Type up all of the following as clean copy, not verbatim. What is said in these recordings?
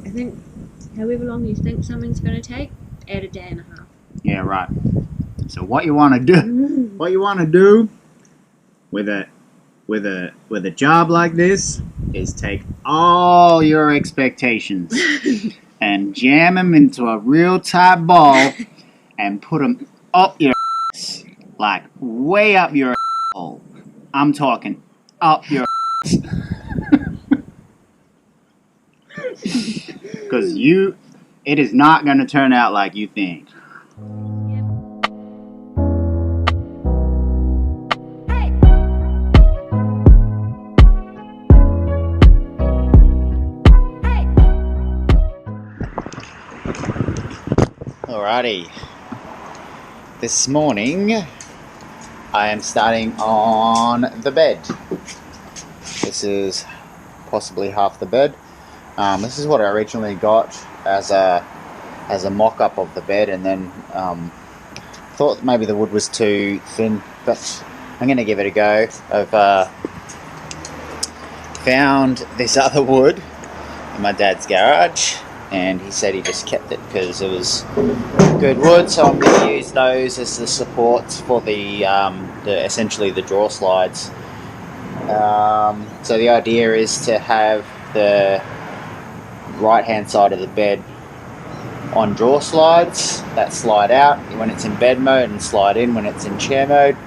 I think however long you think something's going to take, add a day and a half. Yeah, right. So what you want to do, with a job like this is take all your expectations and jam them into a real tight ball and put them up your ass, like way up your hole. I'm talking up your ass. Because it is not going to turn out like you think. Alrighty, this morning I am starting on the bed. This is possibly half the bed. This is what I originally got as a mock-up of the bed, and then thought maybe the wood was too thin, but I'm going to give it a go. I've found this other wood in my dad's garage, and he said he just kept it because it was good wood, so I'm going to use those as the supports for the essentially the draw slides. So the idea is to have the right hand side of the bed on draw slides that slide out when it's in bed mode and slide in when it's in chair mode.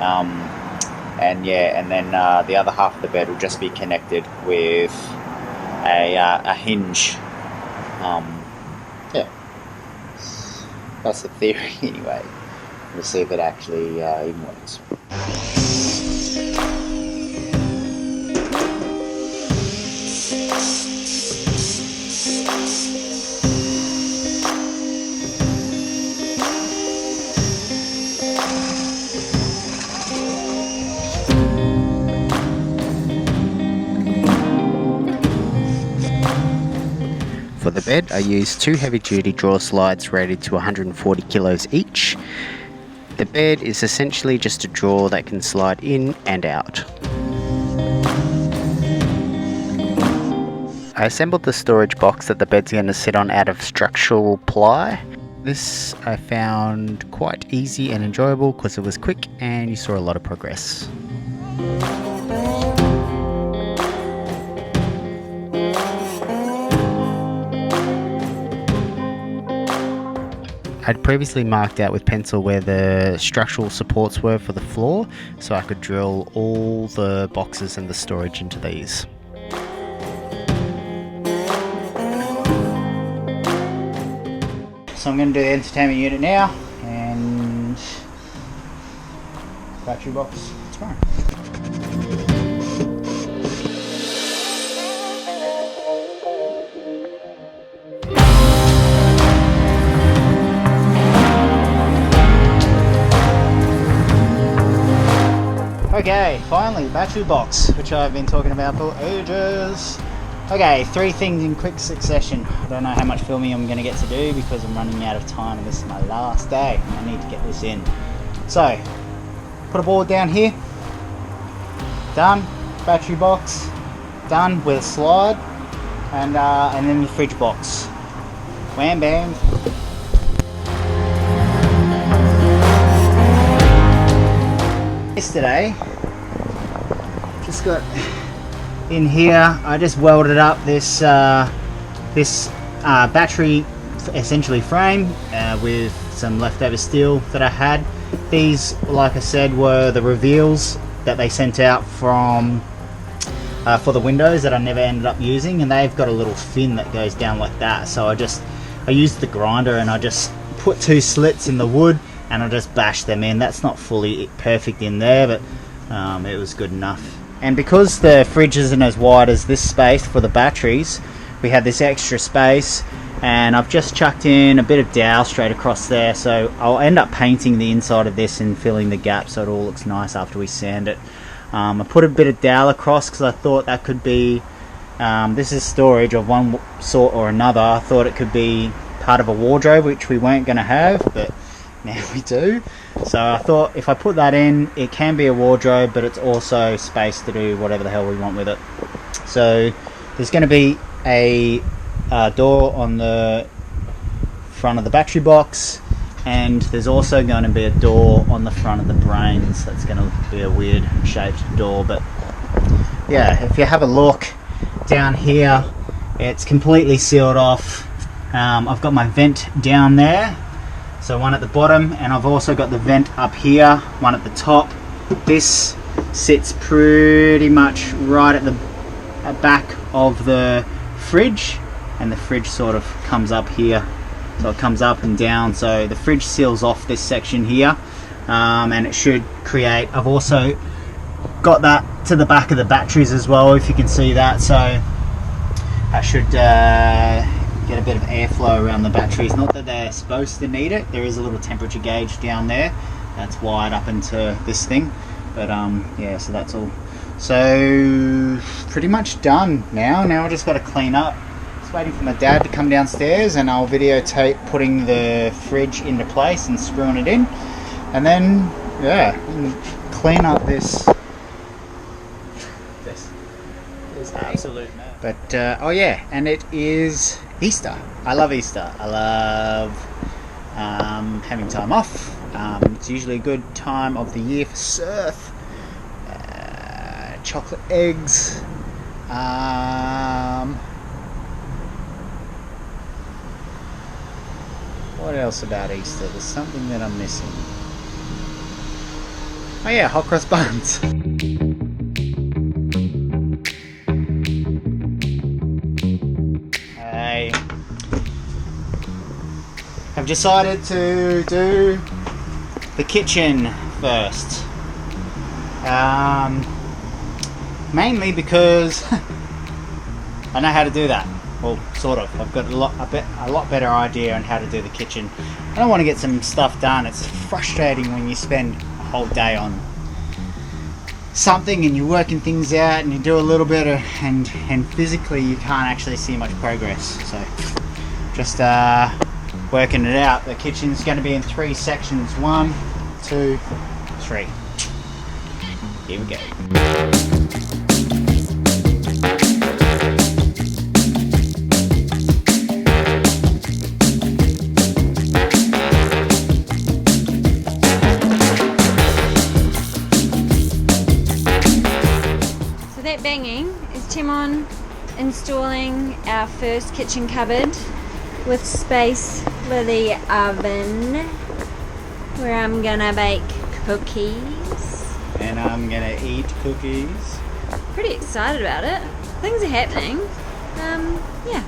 And then the other half of the bed will just be connected with a hinge. Yeah, that's the theory anyway. We'll see if it actually even works. For the bed, I used two heavy-duty draw slides rated to 140 kilos each. The bed is essentially just a drawer that can slide in and out. I assembled the storage box that the bed's going to sit on out of structural ply. This I found quite easy and enjoyable because it was quick and you saw a lot of progress. I'd previously marked out with pencil where the structural supports were for the floor, so I could drill all the boxes and the storage into these. So I'm going to do the entertainment unit now, and battery box tomorrow. Okay, finally, the battery box, which I've been talking about for ages. Okay, three things in quick succession. I don't know how much filming I'm going to get to do because I'm running out of time and this is my last day. I need to get this in. So, put a board down here. Done. Battery box. Done with a slide. And then the fridge box. Wham bam. Yesterday, just got in here, I just welded up this battery essentially frame with some leftover steel that I had. These, like I said, were the reveals that they sent out from for the windows that I never ended up using, and they've got a little fin that goes down like that. So I used the grinder and I just put two slits in the wood and I just bashed them in. That's not fully perfect in there, but it was good enough. And because the fridge isn't as wide as this space for the batteries, we had this extra space, and I've just chucked in a bit of dowel straight across there, so I'll end up painting the inside of this and filling the gap so it all looks nice after we sand it. I put a bit of dowel across because I thought that could be, this is storage of one sort or another. I thought it could be part of a wardrobe, which we weren't going to have, but now we do. So I thought if I put that in, it can be a wardrobe, but it's also space to do whatever the hell we want with it. So there's going to be a door on the front of the battery box, and there's also going to be a door on the front of the brains. That's going to be a weird shaped door, but yeah, if you have a look down here, it's completely sealed off. I've got my vent down there, so one at the bottom, and I've also got the vent up here, one at the top. This sits pretty much right at the back of the fridge, and the fridge sort of comes up here, so it comes up and down, so the fridge seals off this section here, and it should create, I've also got that to the back of the batteries as well, if you can see that, so I should get a bit of airflow around the batteries. Not that they're supposed to need it, there is a little temperature gauge down there that's wired up into this thing, but yeah, so that's all. So pretty much done now. Now I just got to clean up. Just waiting for my dad to come downstairs, and I'll videotape putting the fridge into place and screwing it in, and then yeah, clean up this absolute mess. But oh yeah, and it is Easter. I love Easter. I love having time off. It's usually a good time of the year for surf. Chocolate eggs. What else about Easter? There's something that I'm missing. Oh yeah, hot cross buns. I have decided to do the kitchen first. Mainly because I know how to do that. Well, sort of. I've got a lot better idea on how to do the kitchen. I don't want to get some stuff done. It's frustrating when you spend a whole day on something and you're working things out and you do a little bit and physically you can't actually see much progress. So just working it out. The kitchen's going to be in 3 sections. 1, 2, 3. Here we go. That banging is Tymon installing our first kitchen cupboard with space for the oven, where I'm gonna bake cookies. And I'm gonna eat cookies. Pretty excited about it. Things are happening. Yeah.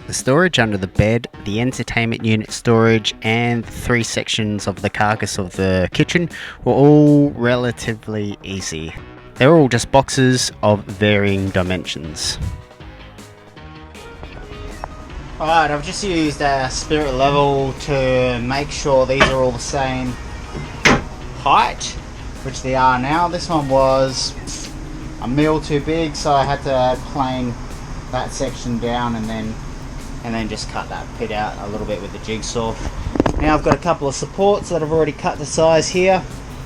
The storage under the bed, the entertainment unit storage, and 3 sections of the carcass of the kitchen were all relatively easy. They're all just boxes of varying dimensions. Alright, I've just used spirit level to make sure these are all the same height, which they are now. This one was a mil too big, so I had to plane that section down and then just cut that bit out a little bit with the jigsaw. Now I've got a couple of supports that I've already cut to size here,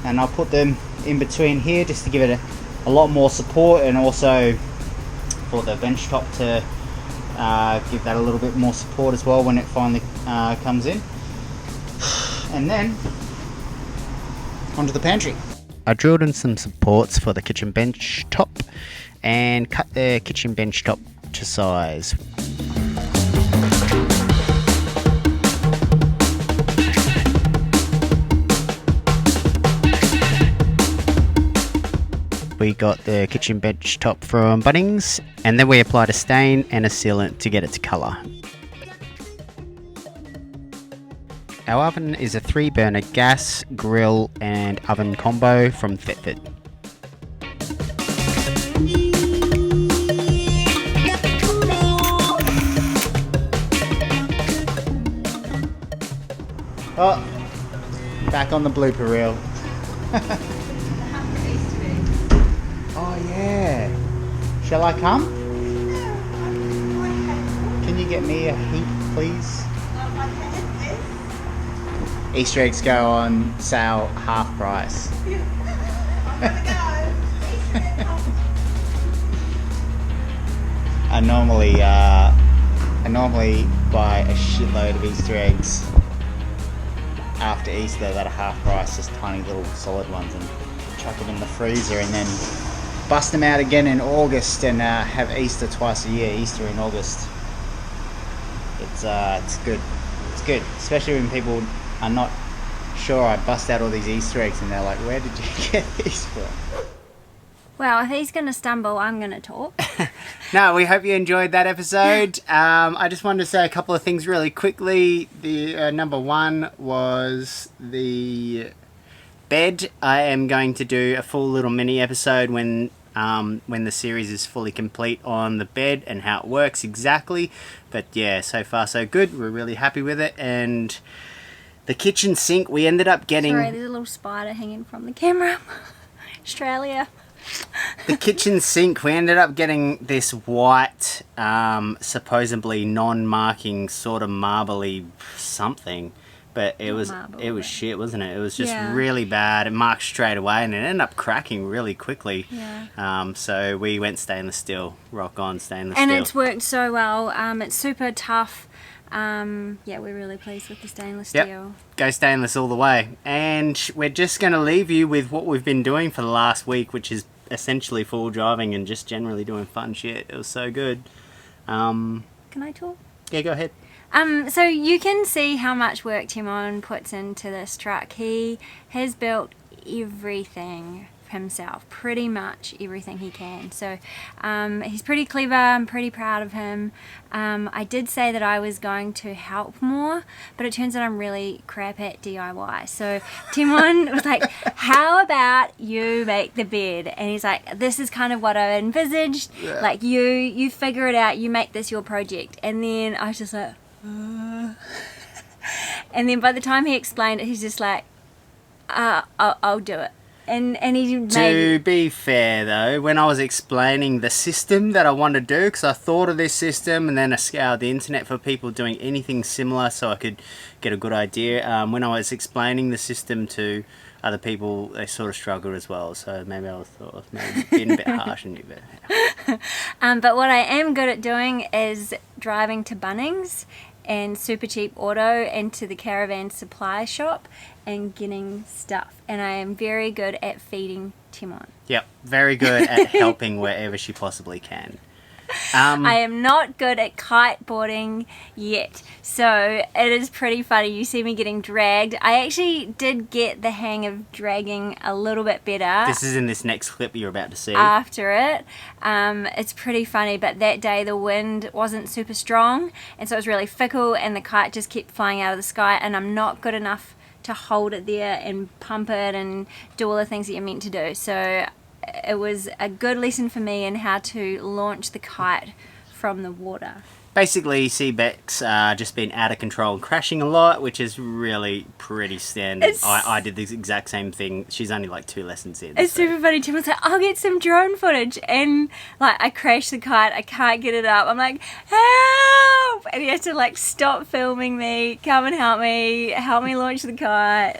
and I'll put them in between here just to give it a lot more support, and also for the bench top to give that a little bit more support as well when it finally comes in. And then onto the pantry. I drilled in some supports for the kitchen bench top and cut the kitchen bench top to size. We got the kitchen bench top from Bunnings, and then we applied a stain and a sealant to get it to colour. Our oven is a 3-burner gas, grill and oven combo from Thetford. Oh, back on the blooper reel. Oh yeah. Shall I come? Can you get me a heat, please? Easter eggs go on sale half price. I normally buy a shitload of Easter eggs after Easter that are half price, just tiny little solid ones, and chuck them in the freezer, and then bust them out again in August, and have Easter twice a year. Easter in August. It's good. It's good, especially when people are not sure. I bust out all these Easter eggs, and they're like, "Where did you get these from?" Well, if he's going to stumble, I'm going to talk. No, we hope you enjoyed that episode. I just wanted to say a couple of things really quickly. The number one was the bed. I am going to do a full little mini episode when the series is fully complete on the bed and how it works exactly. But yeah, so far so good. We're really happy with it. And the kitchen sink, we ended up getting... Sorry, there's a little spider hanging from the camera. Australia. The kitchen sink, we ended up getting this white, supposedly non-marking, sort of marbly something, but it was shit, wasn't it? It was just really bad. It marked straight away, and it ended up cracking really quickly. Yeah. So we went stainless steel, rock on stainless steel. And it's worked so well. It's super tough. Yeah, we're really pleased with the stainless steel. Go stainless all the way. And we're just going to leave you with what we've been doing for the last week, which is essentially full driving and just generally doing fun shit. It was so good. Can I talk? Yeah, go ahead. So you can see how much work Tymon puts into this truck. He has built everything himself, pretty much everything he can. So he's pretty clever. I'm pretty proud of him. I did say that I was going to help more, but it turns out I'm really crap at DIY. So Tymon was like, how about you make the bed? And he's like, this is kind of what I envisaged. Yeah. Like you figure it out, you make this your project. And then I was just like, and then by the time he explained it, he's just like, I'll do it. And he made... To be fair though, when I was explaining the system that I wanted to do, because I thought of this system and then I scoured the internet for people doing anything similar so I could get a good idea. When I was explaining the system to other people, they sort of struggled as well, so maybe I thought maybe being a bit harsh on you. But what I am good at doing is driving to Bunnings and Super Cheap Auto into the caravan supply shop and getting stuff, and I am very good at feeding Tymon. Yep, very good at helping wherever she possibly can. I am not good at kiteboarding yet, so it is pretty funny. You see me getting dragged. I actually did get the hang of dragging a little bit better. This is in this next clip you're about to see. After it. It's pretty funny, but that day the wind wasn't super strong, and so it was really fickle, and the kite just kept flying out of the sky, and I'm not good enough to hold it there and pump it and do all the things that you're meant to do. So it was a good lesson for me in how to launch the kite from the water. Basically, you see Becs just been out of control and crashing a lot, which is really pretty standard. I did the exact same thing. She's only like 2 lessons in. It's super funny. Tim was like, I'll get some drone footage. And like, I crashed the kite. I can't get it up. I'm like, help! And he has to like stop filming me, come and help me launch the kite.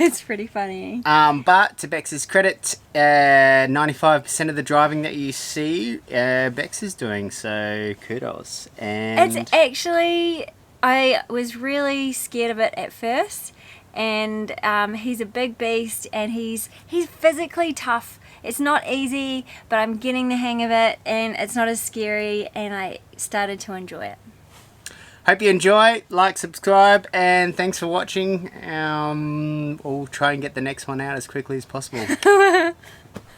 It's pretty funny. But to Becs' credit, 95% of the driving that you see, Becs is doing, so kudos. And it's actually, I was really scared of it at first, and he's a big beast, and he's physically tough. It's not easy, but I'm getting the hang of it, and it's not as scary, and I started to enjoy it. Hope you enjoy, like, subscribe, and thanks for watching. We'll try and get the next one out as quickly as possible.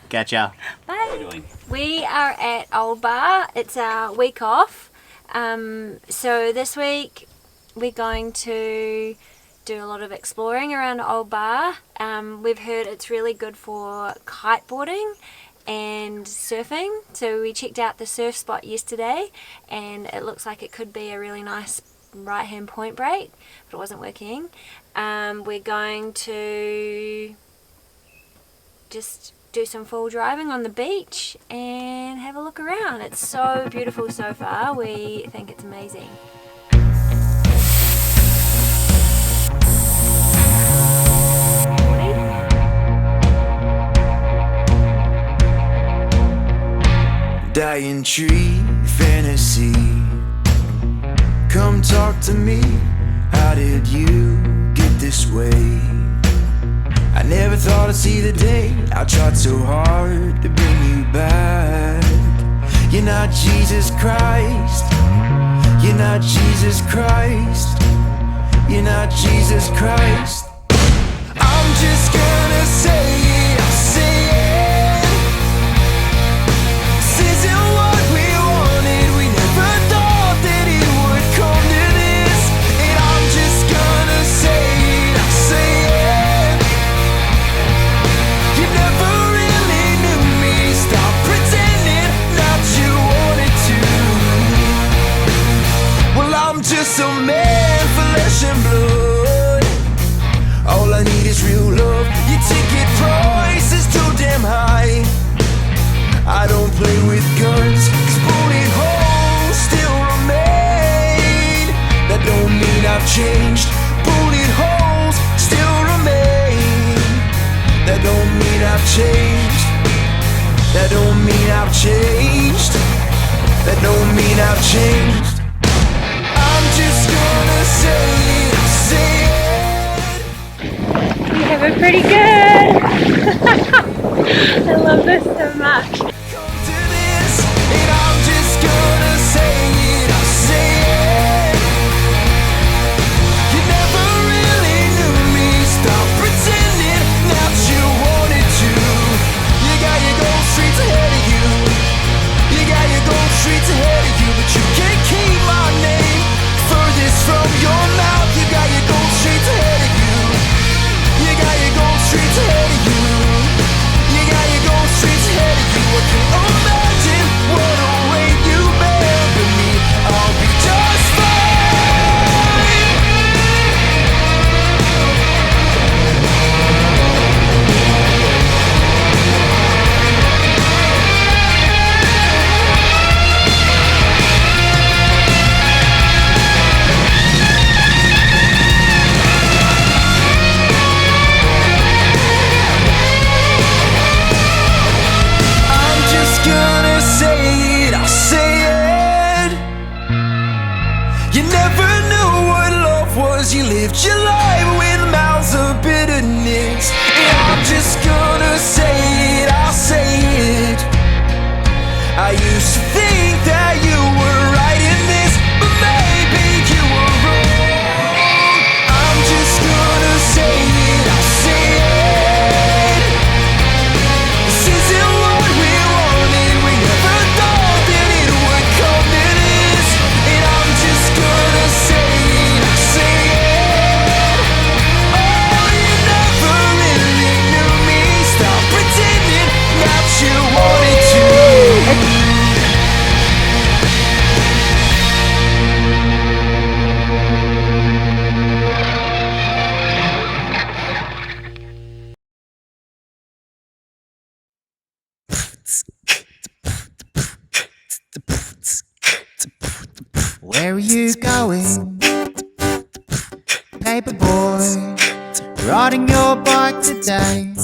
Gotcha. Bye. We are at Old Bar. It's our week off. So this week we're going to do a lot of exploring around Old Bar. We've heard it's really good for kiteboarding and surfing, so we checked out the surf spot yesterday, and it looks like it could be a really nice right hand point break, but it wasn't working. We're going to just do some full driving on the beach and have a look around. It's so beautiful so far. We think it's amazing. Dying tree, fanning Tennessee. Come talk to me, how did you get this way? I never thought I'd see the day. I tried so hard to bring you back. You're not Jesus Christ. You're not Jesus Christ. You're not Jesus Christ. I'm just gonna say it, I'll say it. This isn't what we wanted. We never thought that it would come to this. And I'm just gonna say it, I'll say it. You never really knew me. Stop pretending that you wanted to. Well, I'm just a man, flesh and blood. All I need is real love. Your ticket price is too damn high. I don't play with guns, 'cause bullet holes still remain. That don't mean I've changed. Bullet holes still remain. That don't mean I've changed. That don't mean I've changed. That don't mean I've changed. I'm just gonna say it, I'll say it. We have it pretty good. I love this so much. Come to this, and I'm just gonna say it, I'll say it. You never really knew me. Stop pretending that you wanted to. You got your gold streets ahead of you. You got your gold streets ahead of you, but you can't keep my name furthest from your mouth. You got your gold streets ahead of you. You got your gold streets ahead of you. You got your gold streets ahead of you. I can't imagine what a weight you bear, but me, I'll be just fine. I'm just gonna say it, I'll say it. You never knew what love was. You lived your life with mouths of bitterness. And I'm just gonna say it, I'll say it. I used to think that you were right in this, but maybe you were wrong. I'm just gonna say it, I'll say it. This isn't what we wanted. We never thought that it would come to this. And I'm just gonna say it, I'll say it. Oh, you never really knew me. Stop pretending that you wanted to. Where are you going, paper boy? Riding your bike today.